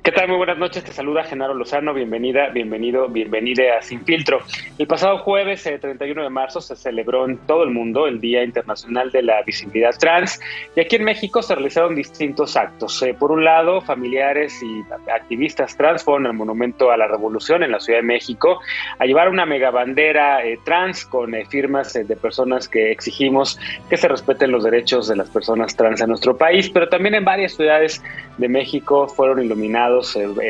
¿Qué tal? Muy buenas noches, te saluda Genaro Lozano, bienvenida, bienvenide a Sin Filtro. El pasado jueves, 31 de marzo, se celebró en todo el mundo el Día Internacional de la Visibilidad Trans y aquí en México se realizaron distintos actos. Por un lado, familiares y activistas trans fueron al Monumento a la Revolución en la Ciudad de México a llevar una megabandera trans con firmas de personas que exigimos que se respeten los derechos de las personas trans en nuestro país, pero también en varias ciudades de México fueron iluminados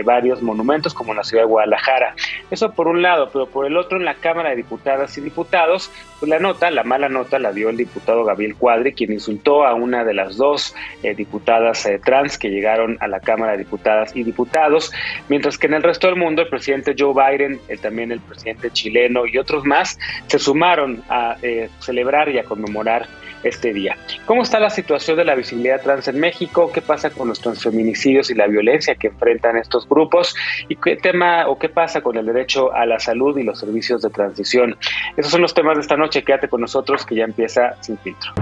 varios monumentos, como en la ciudad de Guadalajara. Eso por un lado, pero por el otro, en la Cámara de Diputadas y Diputados, pues la mala nota la dio el diputado Gabriel Cuadri, quien insultó a una de las dos diputadas trans que llegaron a la Cámara de Diputadas y Diputados, mientras que en el resto del mundo el presidente Joe Biden, también el presidente chileno y otros más se sumaron a celebrar y a conmemorar este día. ¿Cómo está la situación de la visibilidad trans en México? ¿Qué pasa con los transfeminicidios y la violencia que enfrentan estos grupos? ¿Y qué pasa con el derecho a la salud y los servicios de transición? Esos son los temas de esta noche. Quédate con nosotros que ya empieza Sin Filtro.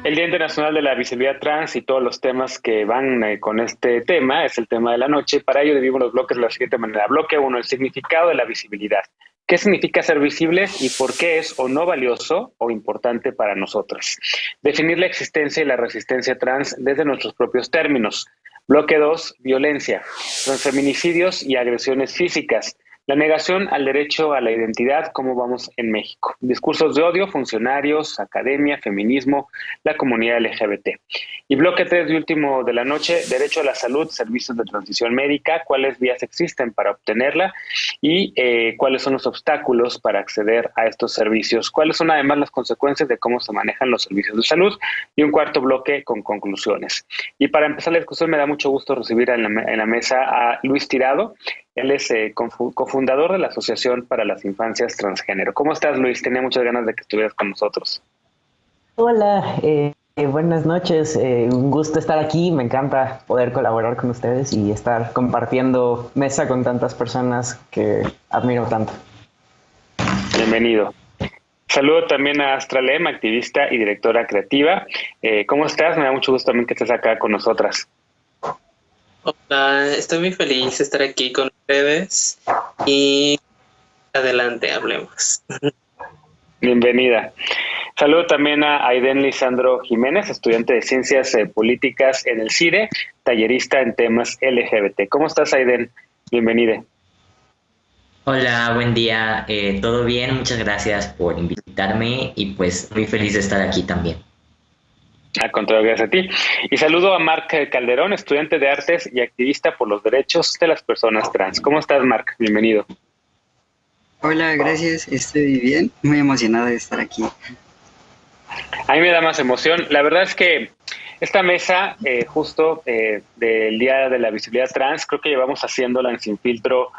El Día Internacional de la Visibilidad Trans y todos los temas que van con este tema es el tema de la noche. Para ello dividimos los bloques de la siguiente manera. Bloque 1, el significado de la visibilidad. ¿Qué significa ser visibles y por qué es o no valioso o importante para nosotras? Definir la existencia y la resistencia trans desde nuestros propios términos. Bloque 2, violencia, transfeminicidios y agresiones físicas. La negación al derecho a la identidad, ¿cómo vamos en México? Discursos de odio, funcionarios, academia, feminismo, la comunidad LGBT. Y bloque 3 y último de la noche, derecho a la salud, servicios de transición médica, cuáles vías existen para obtenerla y cuáles son los obstáculos para acceder a estos servicios, cuáles son además las consecuencias de cómo se manejan los servicios de salud y un cuarto bloque con conclusiones. Y para empezar la discusión me da mucho gusto recibir en la mesa a Luis Tirado. Él es cofundador de la Asociación para las Infancias Transgénero. ¿Cómo estás, Luis? Tenía muchas ganas de que estuvieras con nosotros. Hola, buenas noches. Un gusto estar aquí. Me encanta poder colaborar con ustedes y estar compartiendo mesa con tantas personas que admiro tanto. Bienvenido. Saludo también a Astralem, activista y directora creativa. ¿Cómo estás? Me da mucho gusto también que estés acá con nosotras. Hola, estoy muy feliz de estar aquí con ustedes y adelante, hablemos. Bienvenida. Saludo también a Aiden Lisandro Jiménez, estudiante de Ciencias Políticas en el CIDE, tallerista en temas LGBT. ¿Cómo estás, Aiden? Bienvenida. Hola, buen día. ¿Todo bien? Muchas gracias por invitarme y pues muy feliz de estar aquí también. Al contrario, gracias a ti. Y saludo a Marc Calderón, estudiante de Artes y activista por los derechos de las personas trans. ¿Cómo estás, Marc? Bienvenido. Hola, gracias. Estoy bien. Muy emocionado de estar aquí. A mí me da más emoción. La verdad es que esta mesa, justo del Día de la Visibilidad Trans, creo que llevamos haciéndola en Sin Filtro,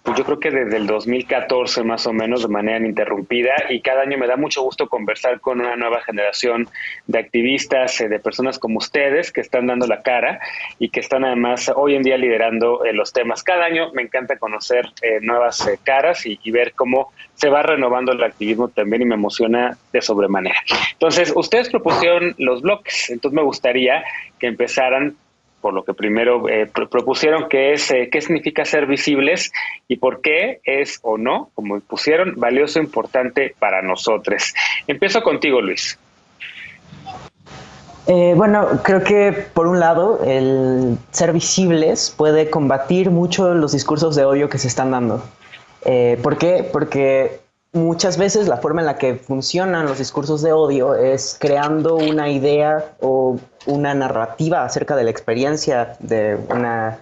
pues yo creo que desde el 2014 más o menos de manera ininterrumpida, y cada año me da mucho gusto conversar con una nueva generación de activistas, de personas como ustedes que están dando la cara y que están además hoy en día liderando los temas. Cada año me encanta conocer nuevas caras y ver cómo se va renovando el activismo también y me emociona de sobremanera. Entonces, ustedes propusieron los bloques, entonces me gustaría que empezaran por lo que primero propusieron, que es qué significa ser visibles y por qué es o no, como pusieron, valioso e importante para nosotros. Empiezo contigo, Luis. Bueno, creo que por un lado el ser visibles puede combatir mucho los discursos de odio que se están dando. ¿Por qué? Porque muchas veces la forma en la que funcionan los discursos de odio es creando una idea o una narrativa acerca de la experiencia de una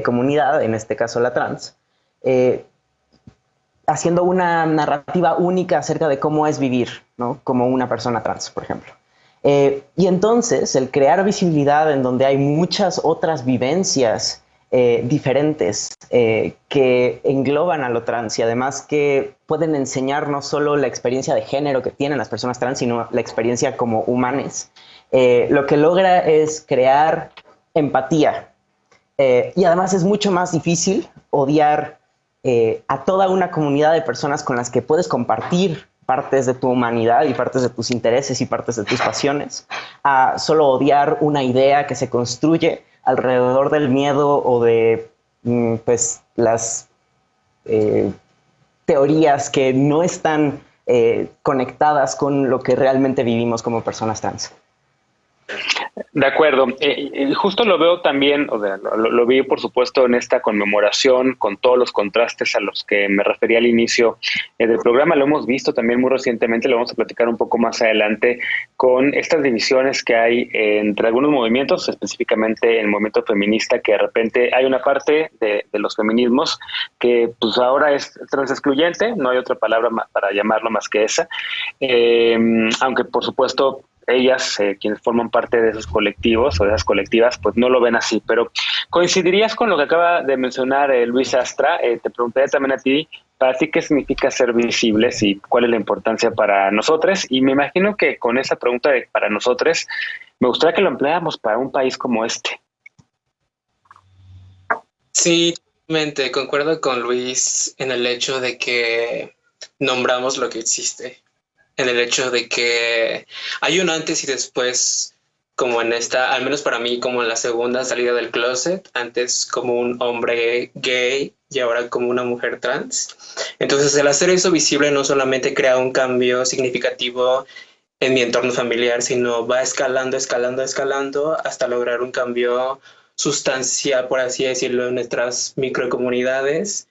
comunidad, en este caso la trans, haciendo una narrativa única acerca de cómo es vivir, ¿no? Como una persona trans, por ejemplo. Y entonces el crear visibilidad en donde hay muchas otras vivencias diferentes que engloban a lo trans y además que pueden enseñar no solo la experiencia de género que tienen las personas trans, sino la experiencia como humanes. Lo que logra es crear empatía Y además es mucho más difícil odiar a toda una comunidad de personas con las que puedes compartir partes de tu humanidad y partes de tus intereses y partes de tus pasiones, a solo odiar una idea que se construye alrededor del miedo o de pues las teorías que no están conectadas con lo que realmente vivimos como personas trans. De acuerdo. Justo lo veo también, o sea, lo vi por supuesto en esta conmemoración con todos los contrastes a los que me refería al inicio del programa. Lo hemos visto también muy recientemente, lo vamos a platicar un poco más adelante, con estas divisiones que hay entre algunos movimientos, específicamente el movimiento feminista, que de repente hay una parte de los feminismos que pues ahora es transexcluyente, no hay otra palabra para llamarlo más que esa, aunque por supuesto ellas, quienes forman parte de esos colectivos o de esas colectivas, pues no lo ven así. Pero ¿coincidirías con lo que acaba de mencionar Luis Astra? Te preguntaría también a ti, para ti, ¿qué significa ser visibles y cuál es la importancia para nosotros? Y me imagino que con esa pregunta de para nosotros, me gustaría que lo empleáramos para un país como este. Sí, totalmente. Concuerdo con Luis en el hecho de que nombramos lo que existe, en el hecho de que hay un antes y después, como en esta, al menos para mí, como en la segunda salida del closet, antes como un hombre gay y ahora como una mujer trans. Entonces, el hacer eso visible no solamente crea un cambio significativo en mi entorno familiar, sino va escalando, escalando, escalando hasta lograr un cambio sustancial, por así decirlo, en nuestras microcomunidades.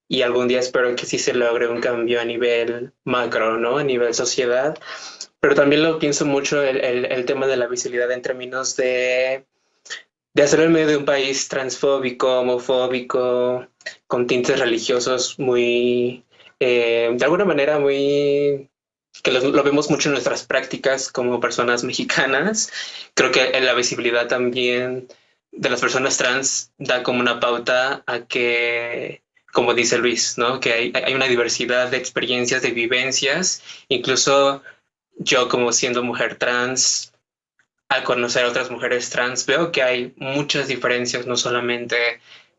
Y algún día espero que sí se logre un cambio a nivel macro, ¿no? A nivel sociedad. Pero también lo pienso mucho el tema de la visibilidad en términos de hacerlo en medio de un país transfóbico, homofóbico, con tintes religiosos muy, de alguna manera muy, que lo vemos mucho en nuestras prácticas como personas mexicanas. Creo que la visibilidad también de las personas trans da como una pauta a que, como dice Luis, ¿no? Que hay una diversidad de experiencias, de vivencias. Incluso yo, como siendo mujer trans, al conocer a otras mujeres trans, veo que hay muchas diferencias, no solamente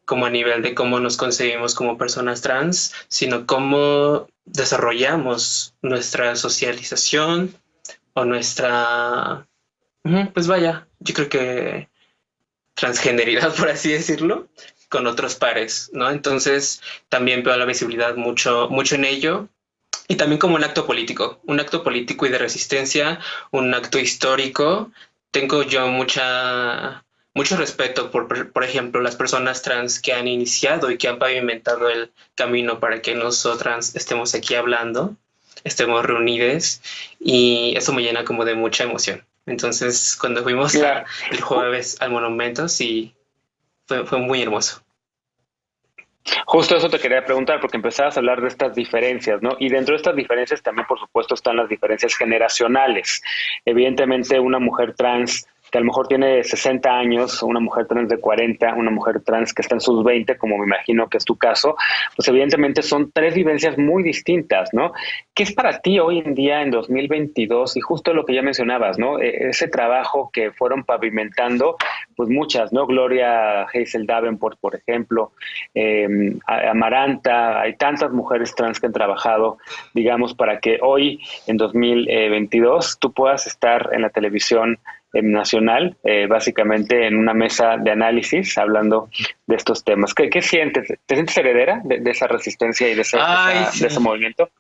como a nivel de cómo nos concebimos como personas trans, sino cómo desarrollamos nuestra socialización o nuestra, pues vaya, yo creo que transgeneridad, por así decirlo, con otros pares, ¿no? Entonces también veo la visibilidad mucho, mucho en ello. Y también como un acto político y de resistencia, un acto histórico. Tengo yo mucho respeto por ejemplo, las personas trans que han iniciado y que han pavimentado el camino para que nosotras estemos aquí hablando, estemos reunidas, y eso me llena como de mucha emoción. Entonces, cuando fuimos el jueves al monumento, sí, fue muy hermoso. Justo eso te quería preguntar, porque empezabas a hablar de estas diferencias, ¿no? Y dentro de estas diferencias también, por supuesto, están las diferencias generacionales. Evidentemente, una mujer trans que a lo mejor tiene 60 años, una mujer trans de 40, una mujer trans que está en sus 20, como me imagino que es tu caso, pues evidentemente son tres vivencias muy distintas, ¿no? ¿Qué es para ti hoy en día, en 2022, y justo lo que ya mencionabas, ¿no? Ese trabajo que fueron pavimentando, pues muchas, ¿no? Gloria Hazel Davenport, por ejemplo, Amaranta, hay tantas mujeres trans que han trabajado, digamos, para que hoy, en 2022, tú puedas estar en la televisión nacional, básicamente en una mesa de análisis, hablando de estos temas. ¿Qué sientes? ¿Te sientes heredera de esa resistencia y de ese movimiento?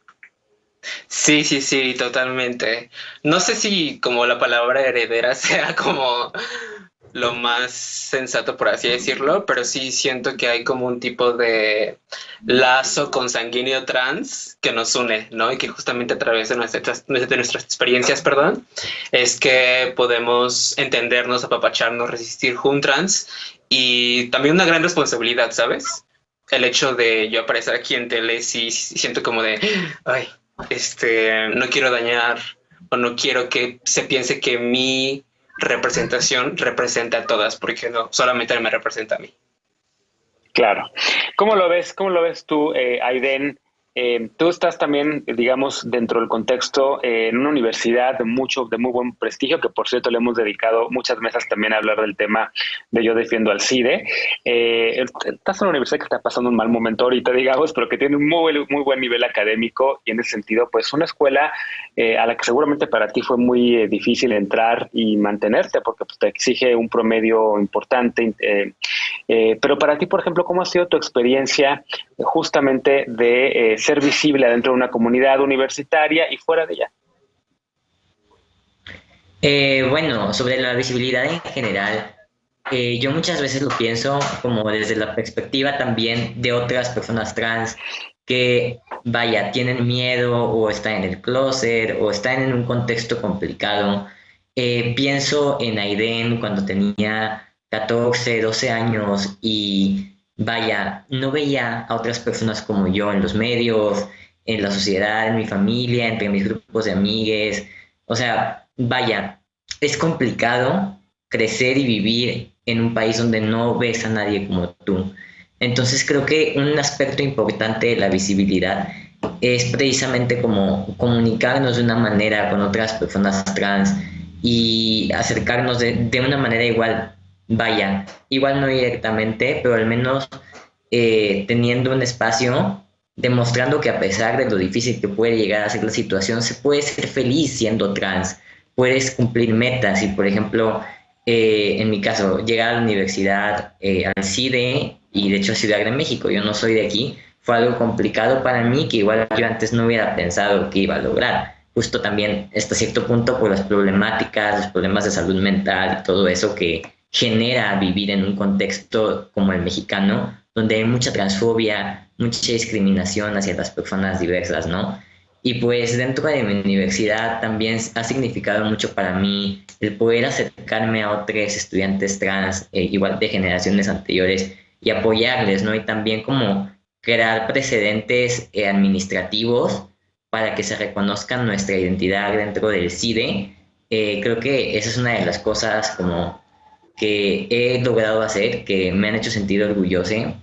Sí, totalmente. No sé si como la palabra heredera sea como lo más sensato, por así decirlo, pero sí siento que hay como un tipo de lazo consanguíneo trans que nos une, ¿no? Y que justamente a través de nuestras experiencias, perdón, es que podemos entendernos, apapacharnos, resistir juntas, y también una gran responsabilidad, ¿sabes? El hecho de yo aparecer aquí en tele, sí siento como de, ay, no quiero dañar o no quiero que se piense que mi representación representa a todas, porque no, solamente me representa a mí. Claro. ¿Cómo lo ves tú, Aiden, Tú estás también, digamos, dentro del contexto en una universidad de muy buen prestigio, que por cierto le hemos dedicado muchas mesas también a hablar del tema de Yo Defiendo al CIDE. Estás en una universidad que está pasando un mal momento ahorita, digamos, pero que tiene un muy buen nivel académico y en ese sentido, pues una escuela a la que seguramente para ti fue muy difícil entrar y mantenerte, porque pues, te exige un promedio importante. Pero para ti, por ejemplo, ¿cómo ha sido tu experiencia justamente de ser visible dentro de una comunidad universitaria y fuera de ella? Bueno, sobre la visibilidad en general, yo muchas veces lo pienso como desde la perspectiva también de otras personas trans que, vaya, tienen miedo o están en el closet o están en un contexto complicado. Pienso en Aiden cuando tenía 14, 12 años y, vaya, no veía a otras personas como yo en los medios, en la sociedad, en mi familia, entre mis grupos de amigues. O sea, vaya, es complicado crecer y vivir en un país donde no ves a nadie como tú. Entonces creo que un aspecto importante de la visibilidad es precisamente como comunicarnos de una manera con otras personas trans y acercarnos de una manera igual, vaya, igual no directamente, pero al menos teniendo un espacio demostrando que a pesar de lo difícil que puede llegar a ser la situación, se puede ser feliz siendo trans, puedes cumplir metas y, por ejemplo, en mi caso, llegar a la universidad, al CIDE y de hecho a Ciudad de México, yo no soy de aquí, fue algo complicado para mí que igual yo antes no hubiera pensado que iba a lograr. Justo también hasta cierto punto por las problemáticas, los problemas de salud mental y todo eso que genera vivir en un contexto como el mexicano, donde hay mucha transfobia, mucha discriminación hacia las personas diversas, ¿no? Y pues dentro de mi universidad también ha significado mucho para mí el poder acercarme a otros estudiantes trans, igual de generaciones anteriores, y apoyarles, ¿no? Y también como crear precedentes administrativos para que se reconozcan nuestra identidad dentro del CIDE. Creo que esa es una de las cosas como que he logrado hacer, que me han hecho sentir orgulloso,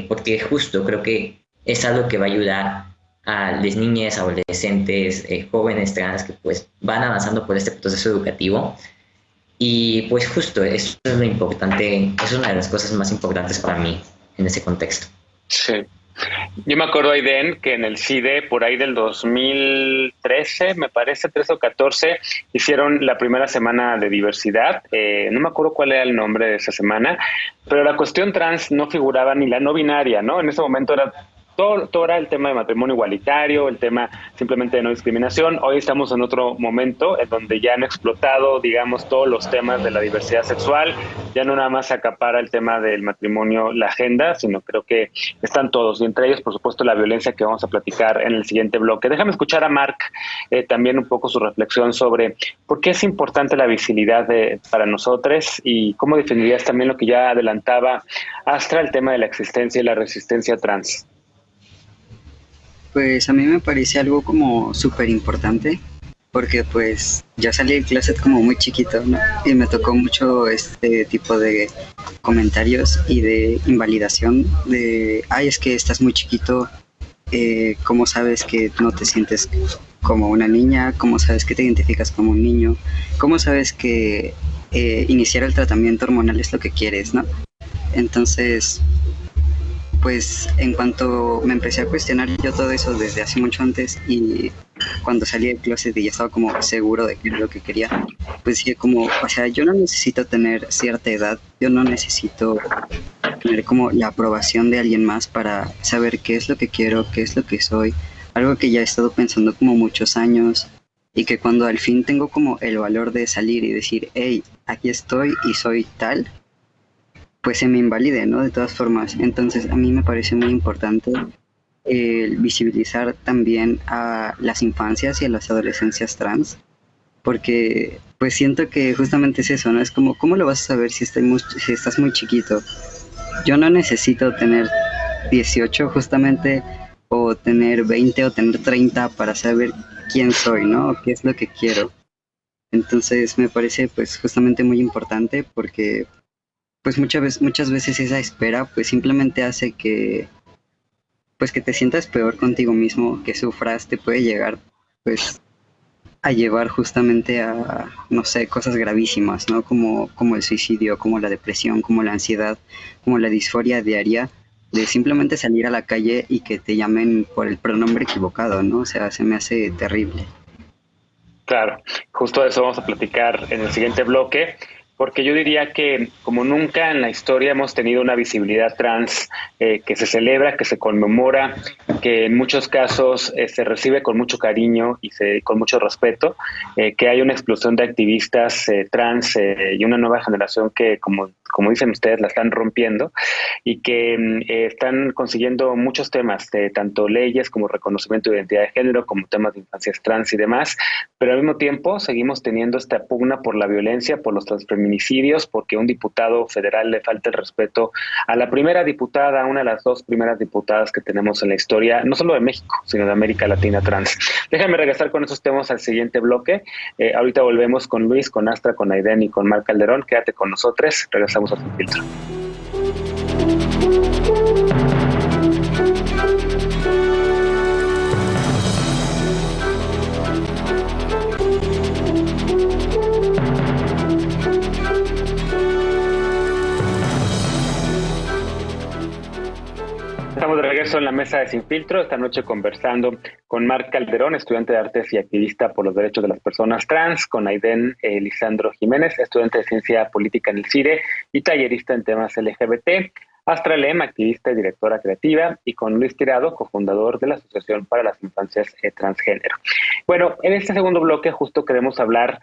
porque justo creo que es algo que va a ayudar a las niñas, adolescentes, jóvenes trans que pues van avanzando por este proceso educativo. Y pues justo eso es lo importante, es una de las cosas más importantes para mí en ese contexto. Sí. Yo me acuerdo, Aiden, que en el CIDE, por ahí del 2013, me parece, 13 o 14, hicieron la primera semana de diversidad. No me acuerdo cuál era el nombre de esa semana, pero la cuestión trans no figuraba ni la no binaria, ¿no? En ese momento era todo era el tema de matrimonio igualitario, el tema simplemente de no discriminación. Hoy estamos en otro momento en donde ya han explotado, digamos, todos los temas de la diversidad sexual. Ya no nada más se acapara el tema del matrimonio la agenda, sino creo que están todos, y entre ellos, por supuesto, la violencia que vamos a platicar en el siguiente bloque. Déjame escuchar a Marc también un poco su reflexión sobre por qué es importante la visibilidad para nosotros y cómo definirías también lo que ya adelantaba Astra, el tema de la existencia y la resistencia trans. Pues a mí me parece algo como súper importante, porque pues yo salí del closet como muy chiquito, ¿no? Y me tocó mucho este tipo de comentarios y de invalidación de, ay, es que estás muy chiquito, ¿cómo sabes que no te sientes como una niña? ¿Cómo sabes que te identificas como un niño? ¿Cómo sabes que iniciar el tratamiento hormonal es lo que quieres, ¿no? Entonces, pues en cuanto me empecé a cuestionar yo todo eso desde hace mucho antes y cuando salí del closet y ya estaba como seguro de que era lo que quería, pues dije como, o sea, yo no necesito tener cierta edad, yo no necesito tener como la aprobación de alguien más para saber qué es lo que quiero, qué es lo que soy, algo que ya he estado pensando como muchos años y que cuando al fin tengo como el valor de salir y decir, hey, aquí estoy y soy tal, pues se me invalide, ¿no? De todas formas. Entonces a mí me parece muy importante visibilizar también a las infancias y a las adolescencias trans, porque pues siento que justamente es eso, ¿no? Es como, ¿cómo lo vas a saber si estás muy chiquito? Yo no necesito tener 18 justamente, o tener 20 o tener 30 para saber quién soy, ¿no? O qué es lo que quiero. Entonces me parece pues justamente muy importante porque pues muchas veces esa espera pues simplemente hace que pues que te sientas peor contigo mismo, que sufras, te puede llegar pues a llevar justamente a, no sé, cosas gravísimas, ¿no? Como el suicidio, como la depresión, como la ansiedad, como la disforia diaria de simplemente salir a la calle y que te llamen por el pronombre equivocado, ¿no? O sea, se me hace terrible. Claro, justo de eso vamos a platicar en el siguiente bloque, porque yo diría que como nunca en la historia hemos tenido una visibilidad trans que se celebra, que se conmemora, que en muchos casos se recibe con mucho cariño y con mucho respeto, que hay una explosión de activistas trans y una nueva generación que, como dicen ustedes, la están rompiendo y que están consiguiendo muchos temas, tanto leyes como reconocimiento de identidad de género, como temas de infancias trans y demás, pero al mismo tiempo seguimos teniendo esta pugna por la violencia, por los transfeminicidios, porque un diputado federal le falta el respeto a la primera diputada, una de las dos primeras diputadas que tenemos en la historia, no solo de México, sino de América Latina trans. Déjame regresar con esos temas al siguiente bloque. Ahorita volvemos con Luis, con Astra, con Aiden y con Marc Calderón. Quédate con nosotros, regresamos a Sin Filtro. Estamos de regreso en la mesa de Sin Filtro, esta noche conversando con Marc Calderón, estudiante de artes y activista por los derechos de las personas trans, con Aiden Lisandro Jiménez, estudiante de ciencia política en el CIDE y tallerista en temas LGBT, Astra Lem, activista y directora creativa, y con Luis Tirado, cofundador de la Asociación para las Infancias Transgénero. Bueno, en este segundo bloque justo queremos hablar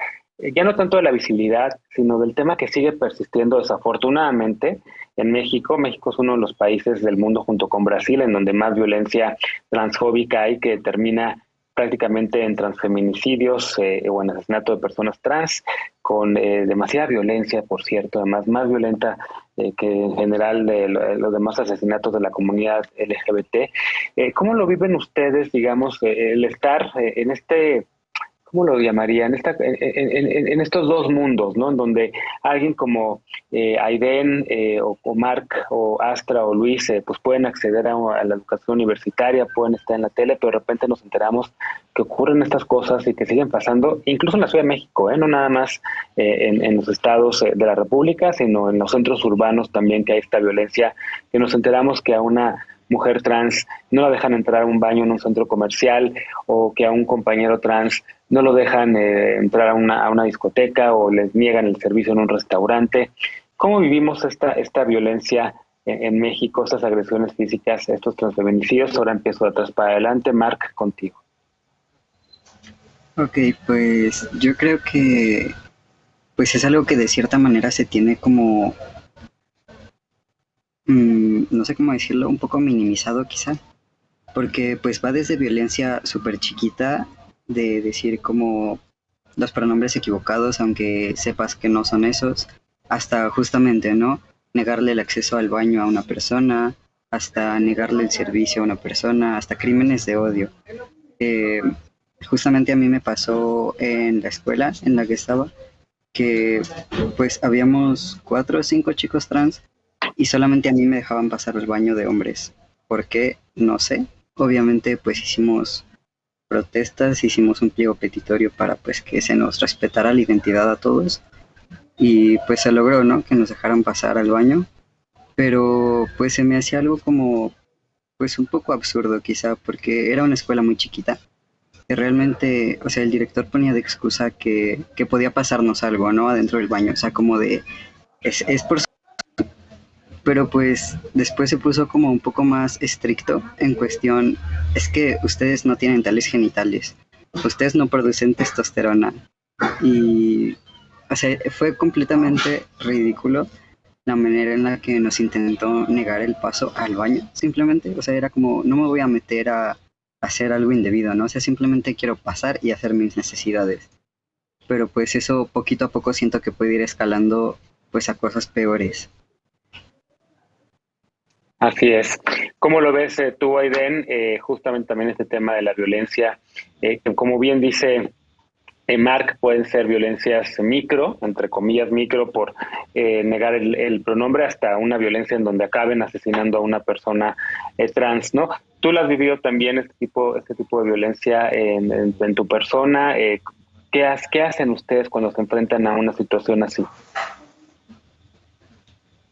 ya no tanto de la visibilidad, sino del tema que sigue persistiendo desafortunadamente en México. México es uno de los países del mundo junto con Brasil en donde más violencia transfóbica hay, que termina prácticamente en transfeminicidios o en asesinato de personas trans, con demasiada violencia, por cierto, además más violenta que en general los demás asesinatos de la comunidad LGBT. ¿Cómo lo viven ustedes, digamos, el estar en este... ¿Cómo lo llamaría? En estos dos mundos, ¿no? En donde alguien como Aiden o Marc o Astra o Luis pues pueden acceder a la educación universitaria, pueden estar en la tele, pero de repente nos enteramos que ocurren estas cosas y que siguen pasando, incluso en la Ciudad de México, no nada más en los estados de la República, sino en los centros urbanos también, que hay esta violencia, que nos enteramos que a una mujer trans no la dejan entrar a un baño en un centro comercial, o que a un compañero trans no lo dejan entrar a una discoteca, o les niegan el servicio en un restaurante. ¿Cómo vivimos esta violencia en México, estas agresiones físicas, estos transfeminicidios? Ahora empiezo de atrás para adelante. Marc, contigo. Ok, pues yo creo que pues es algo que de cierta manera se tiene como no sé cómo decirlo, un poco minimizado quizá, porque pues va desde violencia súper chiquita, de decir como los pronombres equivocados aunque sepas que no son esos, hasta justamente, ¿no? Negarle el acceso al baño a una persona, hasta negarle el servicio a una persona, hasta crímenes de odio. Justamente a mí me pasó en la escuela en la que estaba, que pues habíamos 4 o 5 chicos trans y solamente a mí me dejaban pasar el baño de hombres. ¿Por qué? No sé. Obviamente pues hicimos protestas, hicimos un pliego petitorio para pues que se nos respetara la identidad a todos, y pues se logró, ¿no? Que nos dejaran pasar al baño, pero pues se me hacía algo como pues un poco absurdo quizá, porque era una escuela muy chiquita que realmente, o sea, el director ponía de excusa que podía pasarnos algo, ¿no? Adentro del baño, o sea, como de es por... Pero pues después se puso como un poco más estricto en cuestión, es que ustedes no tienen tales genitales, ustedes no producen testosterona, y o sea, fue completamente ridículo la manera en la que nos intentó negar el paso al baño, simplemente, o sea, era como, no me voy a meter a hacer algo indebido, ¿no? O sea, simplemente quiero pasar y hacer mis necesidades. Pero pues eso poquito a poco siento que puede ir escalando pues a cosas peores. Así es. ¿Cómo lo ves tú, Aiden? Justamente también este tema de la violencia, que como bien dice Mark, pueden ser violencias micro, entre comillas micro, por negar el pronombre, hasta una violencia en donde acaben asesinando a una persona trans, ¿no? ¿Tú lo has vivido también, este tipo de violencia en tu persona? ¿Qué hacen ustedes cuando se enfrentan a una situación así?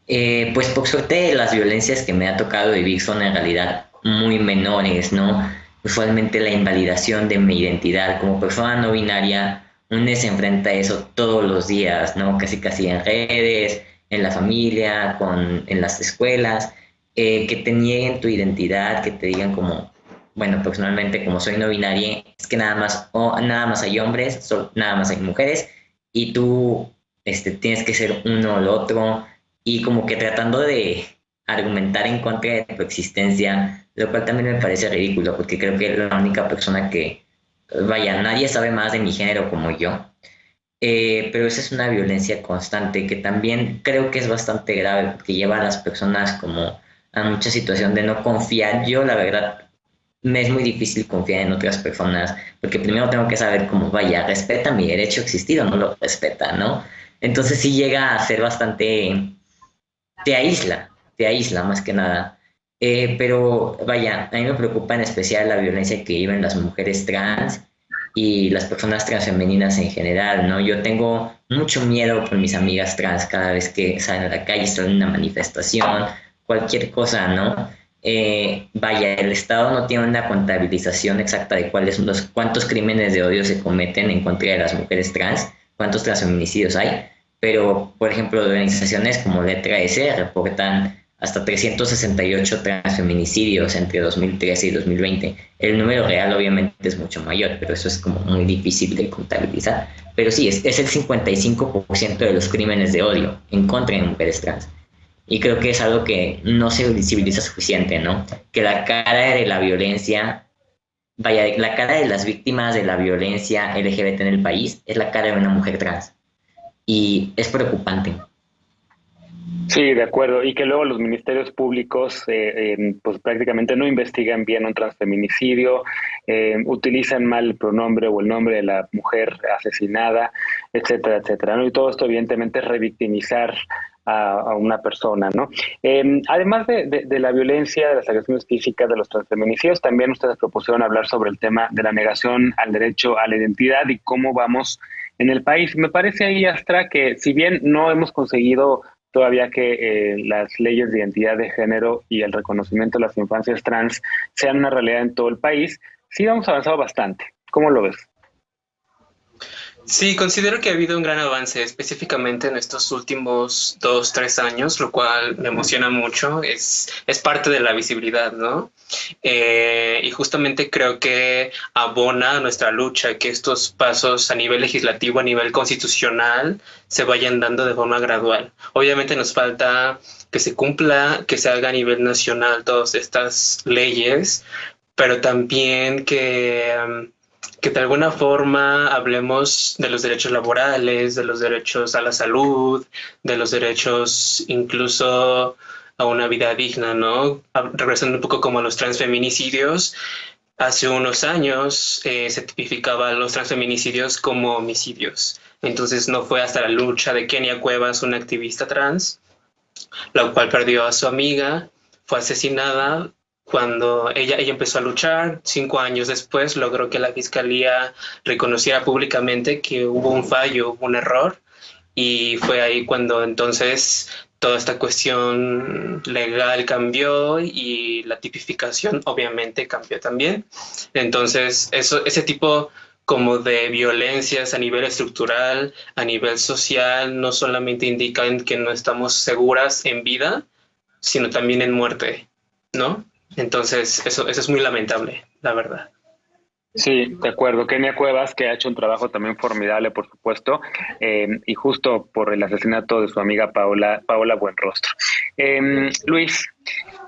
Pues por suerte las violencias que me ha tocado vivir son en realidad muy menores, ¿no? Usualmente la invalidación de mi identidad como persona no binaria, uno se enfrenta a eso todos los días, ¿no? Casi casi en redes, en la familia, en las escuelas, que te nieguen tu identidad, que te digan como, bueno, personalmente como soy no binaria, es que nada más hay hombres, nada más hay mujeres, y tú tienes que ser uno o lo otro y como que tratando de argumentar en contra de tu existencia, lo cual también me parece ridículo, porque creo que la única persona que, vaya, nadie sabe más de mi género como yo, pero esa es una violencia constante que también creo que es bastante grave, porque lleva a las personas como a mucha situación de no confiar. Yo, la verdad, me es muy difícil confiar en otras personas, porque primero tengo que saber cómo, vaya, respeta mi derecho a existir o no lo respeta, ¿no? Entonces sí llega a ser bastante te aísla más que nada. Pero vaya, a mí me preocupa en especial la violencia que viven las mujeres trans y las personas transfemeninas en general, ¿no? Yo tengo mucho miedo por mis amigas trans cada vez que salen a la calle, salen a una manifestación, cualquier cosa, ¿no? Vaya, el Estado no tiene una contabilización exacta de cuántos crímenes de odio se cometen en contra de las mujeres trans, cuántos transfeminicidios hay, pero, por ejemplo, organizaciones como Letra S reportan hasta 368 transfeminicidios entre 2013 y 2020. El número real obviamente es mucho mayor, pero eso es como muy difícil de contabilizar. Pero sí, es el 55% de los crímenes de odio en contra de mujeres trans. Y creo que es algo que no se visibiliza suficiente, ¿no? Que la cara de la violencia, vaya, la cara de las víctimas de la violencia LGBT en el país es la cara de una mujer trans. Y es preocupante. Sí, de acuerdo. Y que luego los ministerios públicos pues prácticamente no investigan bien un transfeminicidio, utilizan mal el pronombre o el nombre de la mujer asesinada, etcétera, etcétera, ¿no? Y todo esto evidentemente es revictimizar a una persona, ¿no? Además de la violencia, de las agresiones físicas, de los transfeminicidios, también ustedes propusieron hablar sobre el tema de la negación al derecho a la identidad y cómo vamos en el país. Me parece ahí, Astra, que si bien no hemos conseguido todavía que las leyes de identidad de género y el reconocimiento de las infancias trans sean una realidad en todo el país, sí hemos avanzado bastante. ¿Cómo lo ves? Sí, considero que ha habido un gran avance, específicamente en estos últimos 2, 3 años, lo cual me emociona mucho. Es parte de la visibilidad, ¿no? Y justamente creo que abona a nuestra lucha que estos pasos a nivel legislativo, a nivel constitucional, se vayan dando de forma gradual. Obviamente nos falta que se cumpla, que se haga a nivel nacional todas estas leyes, pero también que de alguna forma hablemos de los derechos laborales, de los derechos a la salud, de los derechos incluso a una vida digna, ¿no? Regresando un poco como a los transfeminicidios, hace unos años se tipificaba los transfeminicidios como homicidios. Entonces no fue hasta la lucha de Kenia Cuevas, una activista trans, la cual perdió a su amiga, fue asesinada. Cuando ella empezó a luchar, 5 años después logró que la fiscalía reconociera públicamente que hubo un fallo, hubo un error, y fue ahí cuando entonces toda esta cuestión legal cambió y la tipificación obviamente cambió también. Entonces ese tipo como de violencias a nivel estructural, a nivel social, no solamente indican que no estamos seguras en vida, sino también en muerte, ¿no? Entonces, eso es muy lamentable, la verdad. Sí, de acuerdo. Kenia Cuevas, que ha hecho un trabajo también formidable, por supuesto, y justo por el asesinato de su amiga Paola Buenrostro. Luis,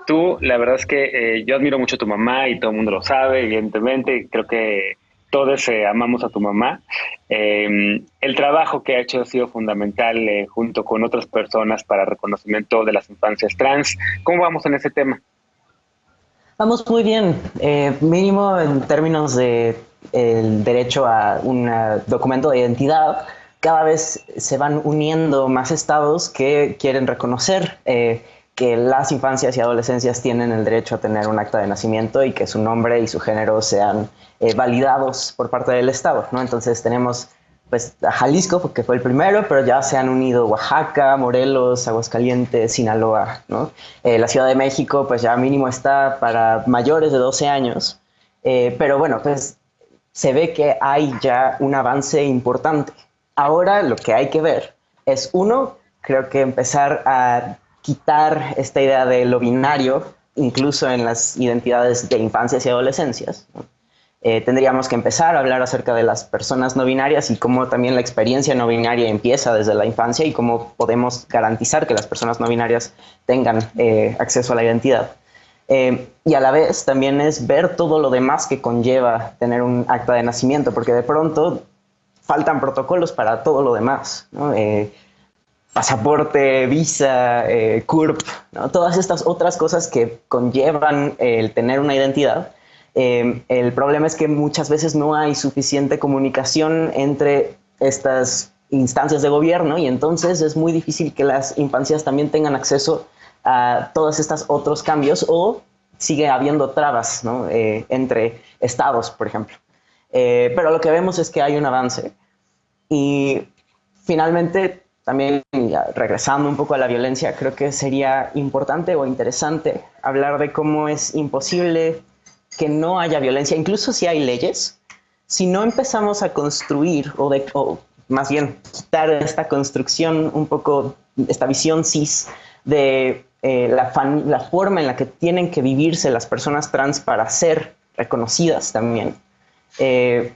tú, la verdad es que yo admiro mucho a tu mamá y todo el mundo lo sabe, evidentemente, creo que todos amamos a tu mamá. El trabajo que ha hecho ha sido fundamental junto con otras personas para reconocimiento de las infancias trans. ¿Cómo vamos en ese tema? Vamos muy bien, mínimo en términos de el derecho a un documento de identidad, cada vez se van uniendo más estados que quieren reconocer que las infancias y adolescencias tienen el derecho a tener un acta de nacimiento y que su nombre y su género sean validados por parte del estado, ¿no? Entonces tenemos pues a Jalisco, que fue el primero, pero ya se han unido Oaxaca, Morelos, Aguascalientes, Sinaloa, ¿no? La Ciudad de México pues ya mínimo está para mayores de 12 años, pero bueno, pues se ve que hay ya un avance importante. Ahora lo que hay que ver es, uno, creo que empezar a quitar esta idea de lo binario, incluso en las identidades de infancias y adolescencias, ¿no? Tendríamos que empezar a hablar acerca de las personas no binarias y cómo también la experiencia no binaria empieza desde la infancia y cómo podemos garantizar que las personas no binarias tengan acceso a la identidad. Y a la vez también es ver todo lo demás que conlleva tener un acta de nacimiento, porque de pronto faltan protocolos para todo lo demás, ¿no? Pasaporte, visa, CURP, ¿no? Todas estas otras cosas que conllevan el tener una identidad. El problema es que muchas veces no hay suficiente comunicación entre estas instancias de gobierno y entonces es muy difícil que las infancias también tengan acceso a todos estos otros cambios o sigue habiendo trabas, ¿no? Entre estados, por ejemplo. Pero lo que vemos es que hay un avance y finalmente también, regresando un poco a la violencia, creo que sería importante o interesante hablar de cómo es imposible que no haya violencia, incluso si hay leyes, si no empezamos a construir o más bien quitar esta construcción un poco, esta visión cis de la forma en la que tienen que vivirse las personas trans para ser reconocidas también.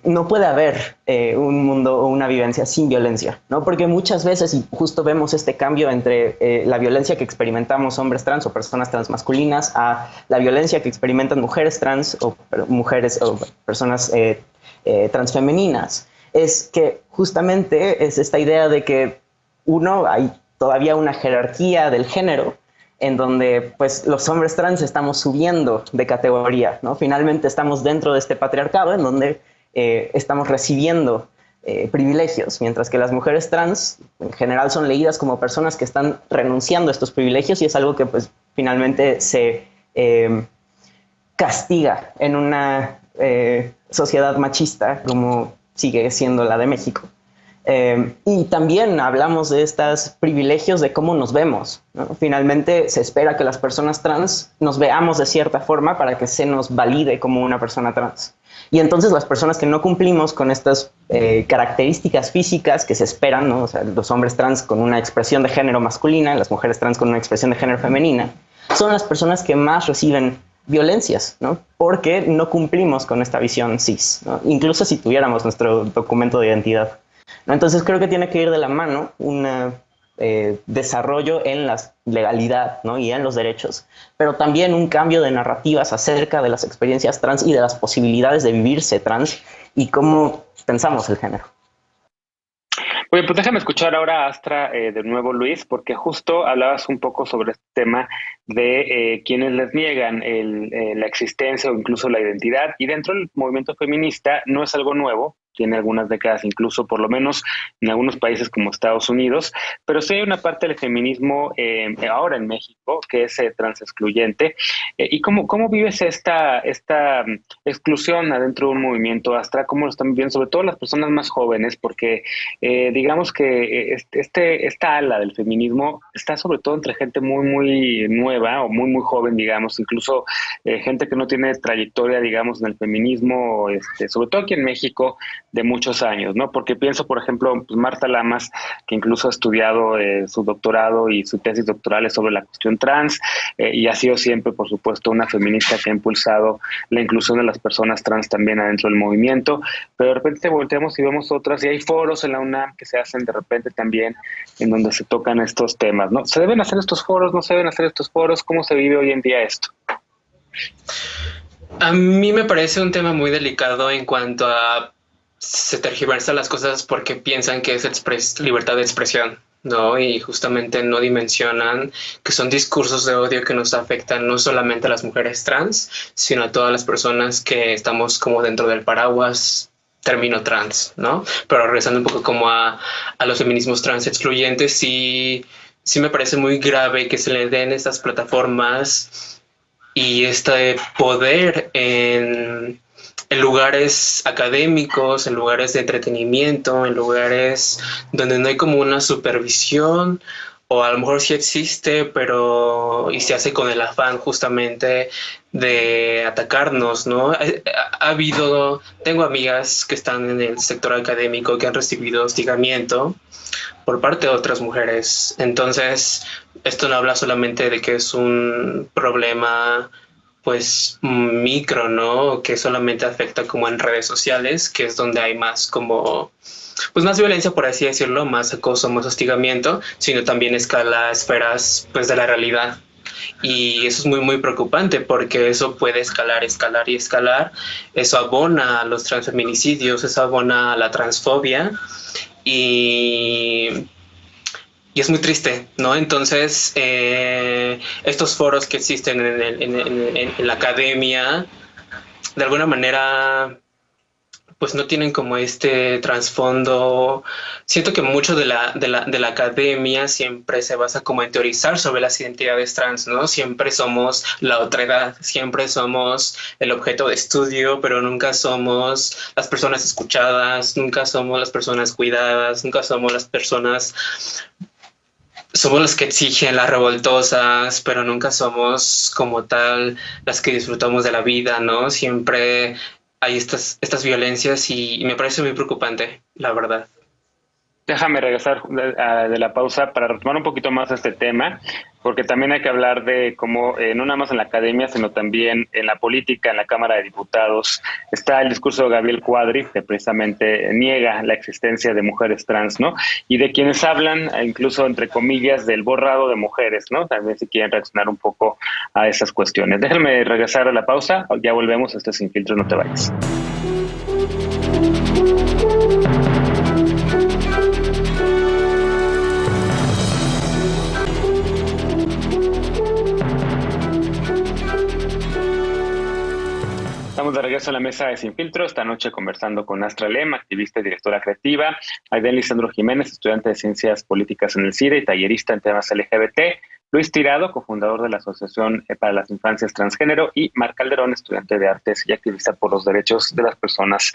No puede haber un mundo o una vivencia sin violencia, ¿no? Porque muchas veces, y justo vemos este cambio entre la violencia que experimentamos hombres trans o personas trans masculinas a la violencia que experimentan mujeres trans o mujeres o personas transfemeninas, es que justamente es esta idea de que hay todavía una jerarquía del género en donde pues los hombres trans estamos subiendo de categoría, ¿no? Finalmente estamos dentro de este patriarcado en donde estamos recibiendo privilegios, mientras que las mujeres trans en general son leídas como personas que están renunciando a estos privilegios y es algo que pues finalmente se castiga en una sociedad machista como sigue siendo la de México. Y también hablamos de estos privilegios de cómo nos vemos, ¿no? Finalmente se espera que las personas trans nos veamos de cierta forma para que se nos valide como una persona trans. Y entonces las personas que no cumplimos con estas características físicas que se esperan, ¿no? O sea, los hombres trans con una expresión de género masculina, las mujeres trans con una expresión de género femenina, son las personas que más reciben violencias, ¿no? Porque no cumplimos con esta visión cis, ¿no? Incluso si tuviéramos nuestro documento de identidad, ¿no? Entonces creo que tiene que ir de la mano un desarrollo en la legalidad, ¿no? Y en los derechos, pero también un cambio de narrativas acerca de las experiencias trans y de las posibilidades de vivirse trans y cómo pensamos el género. Oye, pues déjame escuchar ahora a Astra de nuevo, Luis, porque justo hablabas un poco sobre este tema de quienes les niegan la existencia o incluso la identidad, y dentro del movimiento feminista no es algo nuevo, tiene algunas décadas incluso, por lo menos en algunos países como Estados Unidos, pero sí hay una parte del feminismo ahora en México que es transexcluyente. ¿Y cómo vives esta exclusión adentro de un movimiento, Astra? ¿Cómo lo están viviendo, sobre todo las personas más jóvenes? Porque digamos que esta ala del feminismo está sobre todo entre gente muy, muy nueva o muy, muy joven, digamos, incluso gente que no tiene trayectoria, digamos, en el feminismo, sobre todo aquí en México, de muchos años, ¿no? Porque pienso, por ejemplo, pues Marta Lamas, que incluso ha estudiado su doctorado y su tesis doctoral es sobre la cuestión trans, y ha sido siempre, por supuesto, una feminista que ha impulsado la inclusión de las personas trans también adentro del movimiento, pero de repente volteamos y vemos otras, y hay foros en la UNAM que se hacen de repente también en donde se tocan estos temas, ¿no? ¿Se deben hacer estos foros? ¿No se deben hacer estos foros? ¿Cómo se vive hoy en día esto? A mí me parece un tema muy delicado en cuanto a se tergiversan las cosas porque piensan que es libertad de expresión, ¿no? Y justamente no dimensionan que son discursos de odio que nos afectan no solamente a las mujeres trans, sino a todas las personas que estamos como dentro del paraguas término trans, ¿no? Pero regresando un poco como a los feminismos trans excluyentes, sí me parece muy grave que se le den estas plataformas y este poder en lugares académicos, en lugares de entretenimiento, en lugares donde no hay como una supervisión, o a lo mejor sí existe, pero y se hace con el afán justamente de atacarnos, ¿no? Tengo amigas que están en el sector académico que han recibido hostigamiento por parte de otras mujeres. Entonces, esto no habla solamente de que es un problema pues micro, ¿no? Que solamente afecta como en redes sociales, que es donde hay más como pues más violencia, por así decirlo, más acoso, más hostigamiento, sino también escala esferas pues de la realidad. Y eso es muy, muy preocupante porque eso puede escalar y escalar. Eso abona a los transfeminicidios, eso abona a la transfobia y es muy triste, ¿no? Entonces, estos foros que existen en la academia, de alguna manera pues no tienen como este trasfondo. Siento que mucho de la academia siempre se basa como en teorizar sobre las identidades trans, ¿no? Siempre somos la otredad, siempre somos el objeto de estudio, pero nunca somos las personas escuchadas, nunca somos las personas cuidadas, nunca somos las personas... Somos las que exigen, las revoltosas, pero nunca somos como tal las que disfrutamos de la vida, ¿no? Siempre hay estas violencias y me parece muy preocupante, la verdad. Déjame regresar de la pausa para retomar un poquito más este tema, porque también hay que hablar de cómo, no nada más en la academia, sino también en la política, en la Cámara de Diputados, está el discurso de Gabriel Cuadri, que precisamente niega la existencia de mujeres trans, ¿no? Y de quienes hablan, incluso entre comillas, del borrado de mujeres, ¿no? También si quieren reaccionar un poco a esas cuestiones. Déjenme regresar a la pausa, ya volvemos, esto es Sin Filtro, no te vayas. Estamos de regreso a la mesa de Sin Filtro, esta noche conversando con Astra Lem, activista y directora creativa, Aiden Lisandro Jiménez, estudiante de Ciencias Políticas en el CIDE y tallerista en temas LGBT, Luis Tirado, cofundador de la Asociación para las Infancias Transgénero, y Marc Calderón, estudiante de Artes y activista por los derechos de las personas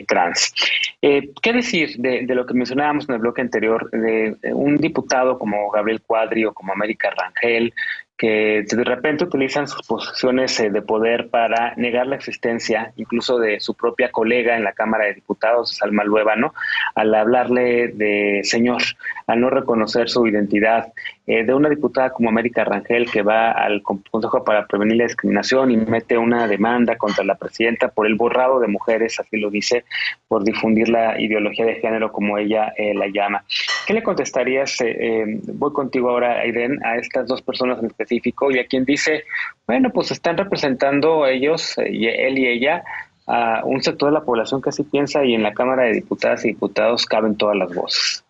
trans. ¿Qué decir de lo que mencionábamos en el bloque anterior, de un diputado como Gabriel Cuadri o como América Rangel, que de repente utilizan sus posiciones de poder para negar la existencia incluso de su propia colega en la Cámara de Diputados, Salma Luébano, al hablarle de señor, al no reconocer su identidad, de una diputada como América Rangel que va al Consejo para Prevenir la Discriminación y mete una demanda contra la presidenta por el borrado de mujeres, así lo dice, por difundir la ideología de género como ella la llama. ¿Qué le contestarías, voy contigo ahora, Aiden, a estas dos personas en específico y a quien dice, bueno, pues están representando ellos, él y ella, a un sector de la población que así piensa y en la Cámara de Diputadas y Diputados caben todas las voces?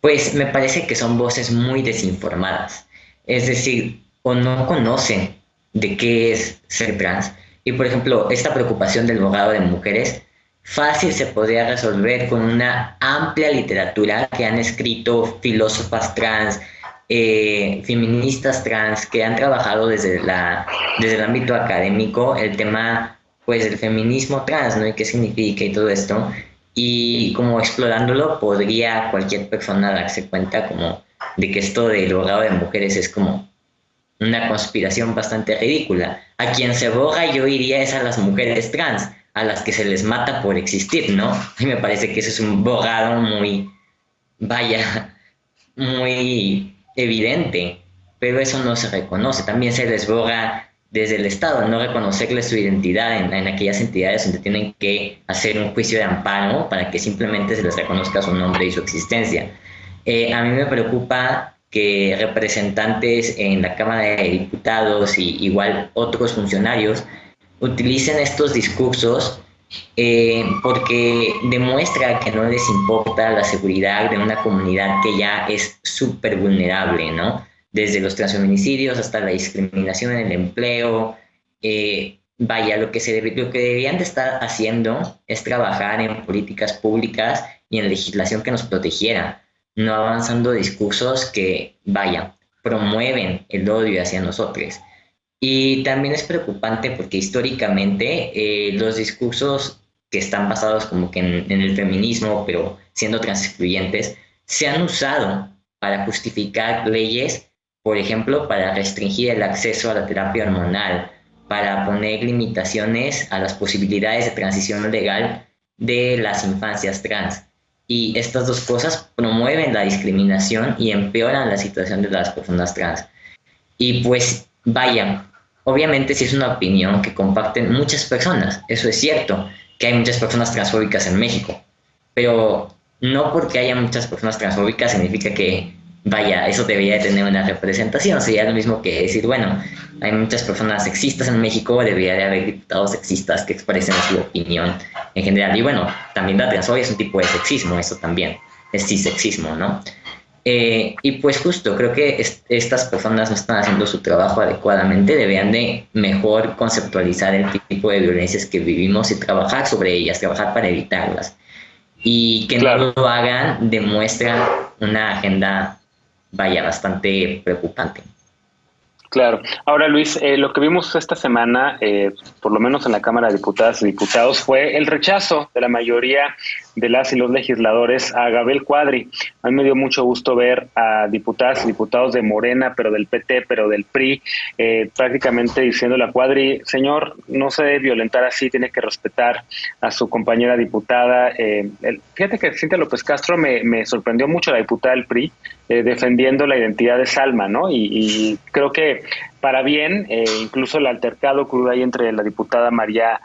Pues me parece que son voces muy desinformadas, es decir, o no conocen de qué es ser trans. Y por ejemplo, esta preocupación del borrado de mujeres fácil se podría resolver con una amplia literatura que han escrito filósofas trans, feministas trans, que han trabajado desde el ámbito académico el tema pues del feminismo trans, ¿no? Y qué significa y todo esto. Y como explorándolo podría cualquier persona darse cuenta como de que esto del borrado de mujeres es como una conspiración bastante ridícula. A quien se borra yo diría es a las mujeres trans, a las que se les mata por existir, ¿no? Y me parece que eso es un borrado muy evidente, pero eso no se reconoce. También se les borra desde el Estado, no reconocerles su identidad en aquellas entidades donde tienen que hacer un juicio de amparo para que simplemente se les reconozca su nombre y su existencia. A mí me preocupa que representantes en la Cámara de Diputados y igual otros funcionarios utilicen estos discursos porque demuestra que no les importa la seguridad de una comunidad que ya es súper vulnerable, ¿no? Desde los transfeminicidios hasta la discriminación en el empleo. Vaya, lo que deberían de estar haciendo es trabajar en políticas públicas y en legislación que nos protegiera, no avanzando discursos que, vaya, promueven el odio hacia nosotros. Y también es preocupante porque históricamente los discursos que están basados como que en el feminismo, pero siendo transexcluyentes, se han usado para justificar leyes, por ejemplo, para restringir el acceso a la terapia hormonal, para poner limitaciones a las posibilidades de transición legal de las infancias trans. Y estas dos cosas promueven la discriminación y empeoran la situación de las personas trans. Y pues, vaya, obviamente sí es una opinión que comparten muchas personas, eso es cierto, que hay muchas personas transfóbicas en México, pero no porque haya muchas personas transfóbicas significa que, vaya, eso debería de tener una representación. Sería lo mismo que decir, bueno, hay muchas personas sexistas en México, debería de haber diputados sexistas que expresen su opinión en general. Y bueno, también la transfobia es un tipo de sexismo, eso también es cisexismo, ¿no? Y pues justo, creo que estas personas no están haciendo su trabajo adecuadamente, deberían de mejor conceptualizar el tipo de violencias que vivimos y trabajar sobre ellas, trabajar para evitarlas. Y que no lo hagan demuestra una agenda, vaya, bastante preocupante. Claro. Ahora, Luis, lo que vimos esta semana, por lo menos en la Cámara de Diputadas y Diputados, fue el rechazo de la mayoría de las y los legisladores a Gabriel Cuadri. A mí me dio mucho gusto ver a diputadas y diputados de Morena, pero del PT, pero del PRI, prácticamente diciéndole a Cuadri, señor, no se debe violentar así, tiene que respetar a su compañera diputada. Fíjate que Cintia López Castro me sorprendió mucho, la diputada del PRI, defendiendo la identidad de Salma, ¿no? Y creo que para bien, incluso el altercado que hubo ahí entre la diputada María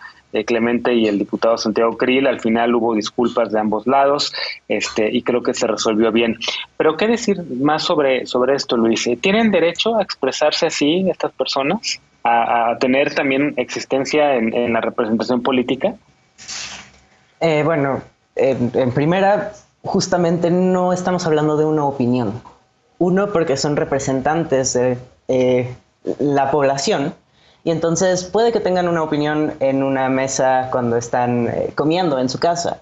Clemente y el diputado Santiago Krill, al final hubo disculpas de ambos lados, y creo que se resolvió bien. Pero ¿qué decir más sobre esto, Luis? ¿Tienen derecho a expresarse así estas personas? ¿A tener también existencia en la representación política? Bueno, en primera, justamente no estamos hablando de una opinión. Uno, porque son representantes de la población, y entonces puede que tengan una opinión en una mesa cuando están comiendo en su casa,